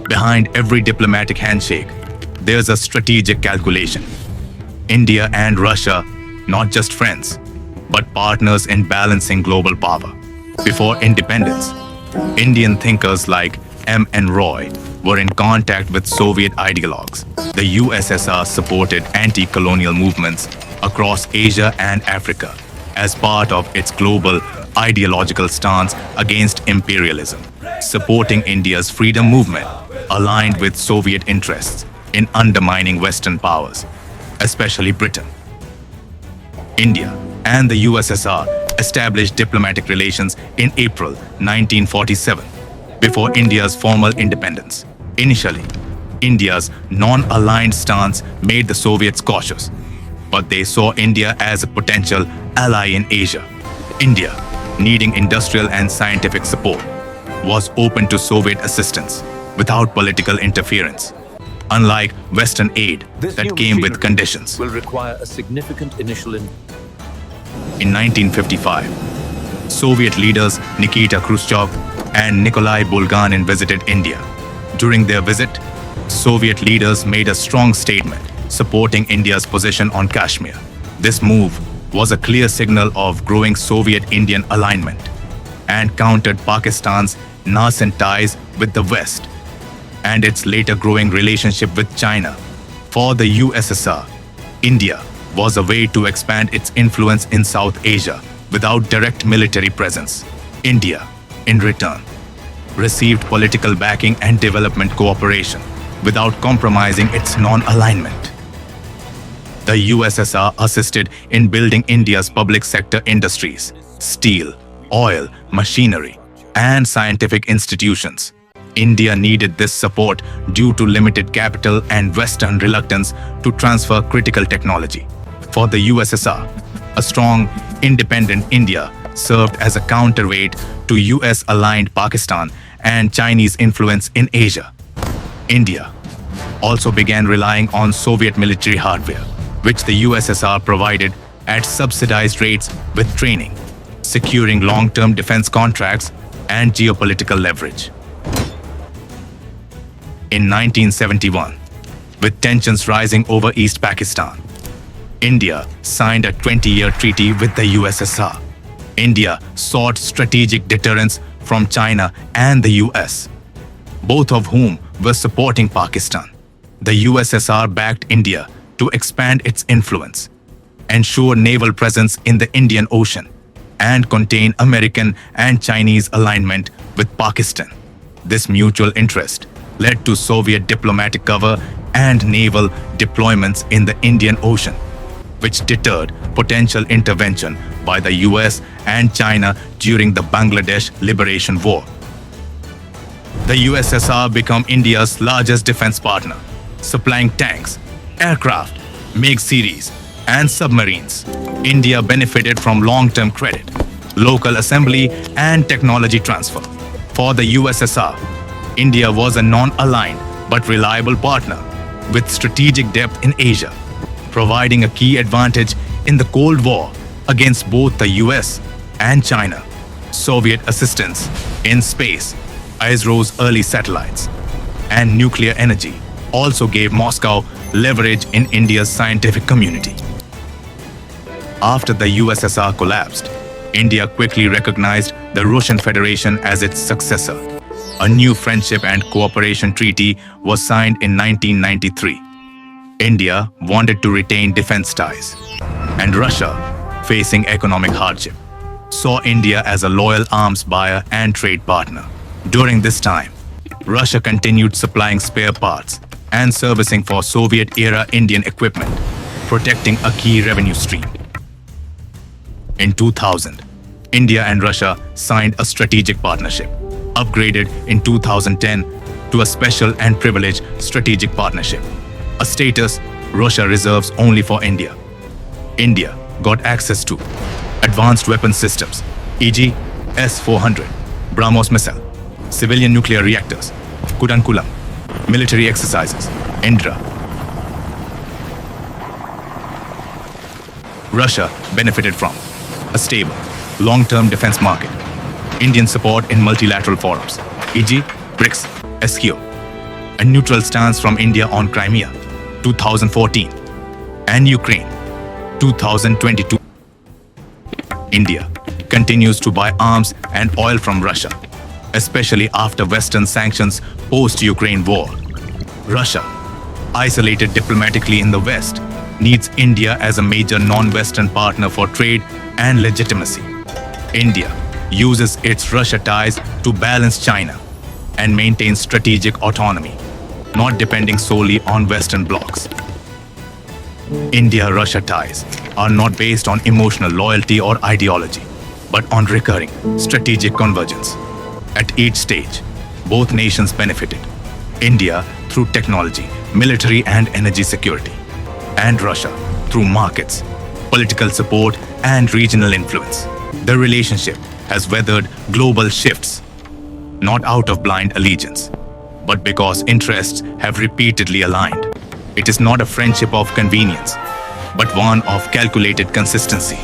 Behind every diplomatic handshake, there's a strategic calculation. India and Russia, not just friends, but partners in balancing global power. Before independence, Indian thinkers like M.N. Roy were in contact with Soviet ideologues. The USSR supported anti-colonial movements across Asia and Africa as part of its global ideological stance against imperialism. Supporting India's freedom movement aligned with Soviet interests in undermining Western powers, especially Britain. India and the USSR established diplomatic relations in April 1947, before India's formal independence. Initially, India's non-aligned stance made the Soviets cautious, but they saw India as a potential ally in Asia. India, needing industrial and scientific support, was open to Soviet assistance without political interference, unlike Western aid that came with conditions. Will require a significant initial In 1955, Soviet leaders Nikita Khrushchev and Nikolai Bulganin visited India. During their visit, Soviet leaders made a strong statement supporting India's position on Kashmir. This move was a clear signal of growing Soviet-Indian alignment and countered Pakistan's nascent ties with the West and its later growing relationship with China. For the USSR, India was a way to expand its influence in South Asia without direct military presence. India, in return, received political backing and development cooperation without compromising its non-alignment. The USSR assisted in building India's public sector industries, steel, oil, machinery, and scientific institutions. India needed this support due to limited capital and Western reluctance to transfer critical technology. For the USSR, a strong, independent India served as a counterweight to US-aligned Pakistan and Chinese influence in Asia. India also began relying on Soviet military hardware, which the USSR provided at subsidized rates with training, securing long-term defense contracts and geopolitical leverage. In 1971, with tensions rising over East Pakistan, India signed a 20-year treaty with the USSR. India sought strategic deterrence from China and the US, both of whom were supporting Pakistan. The USSR backed India to expand its influence, ensure naval presence in the Indian Ocean, and contain American and Chinese alignment with Pakistan. This mutual interest led to Soviet diplomatic cover and naval deployments in the Indian Ocean, which deterred potential intervention by the US and China during the Bangladesh Liberation War. The USSR became India's largest defense partner, supplying tanks, aircraft, MiG series, and submarines. India benefited from long-term credit, local assembly, and technology transfer. For the USSR, India was a non-aligned but reliable partner with strategic depth in Asia, providing a key advantage in the Cold War against both the US and China. Soviet assistance in space, ISRO's early satellites, and nuclear energy also gave Moscow leverage in India's scientific community. After the USSR collapsed, India quickly recognized the Russian Federation as its successor. A new friendship and cooperation treaty was signed in 1993. India wanted to retain defense ties, and Russia, facing economic hardship, saw India as a loyal arms buyer and trade partner. During this time, Russia continued supplying spare parts and servicing for Soviet-era Indian equipment, protecting a key revenue stream. In 2000, India and Russia signed a strategic partnership, upgraded in 2010 to a special and privileged strategic partnership, a status Russia reserves only for India. India got access to advanced weapon systems, e.g. S-400, BrahMos missile, civilian nuclear reactors, Kudankulam, military exercises, Indra. Russia benefited from a stable, long-term defense market, Indian support in multilateral forums, e.g. BRICS, SCO, a neutral stance from India on Crimea, 2014, and Ukraine, 2022. India continues to buy arms and oil from Russia, especially after Western sanctions post-Ukraine war. Russia, isolated diplomatically in the West, needs India as a major non-Western partner for trade and legitimacy. India uses its Russia ties to balance China and maintain strategic autonomy, not depending solely on Western blocs. India-Russia ties are not based on emotional loyalty or ideology, but on recurring strategic convergence. At each stage, both nations benefited. India through technology, military and energy security, and Russia through markets, political support, and regional influence. The relationship has weathered global shifts, not out of blind allegiance, but because interests have repeatedly aligned. It is not a friendship of convenience, but one of calculated consistency.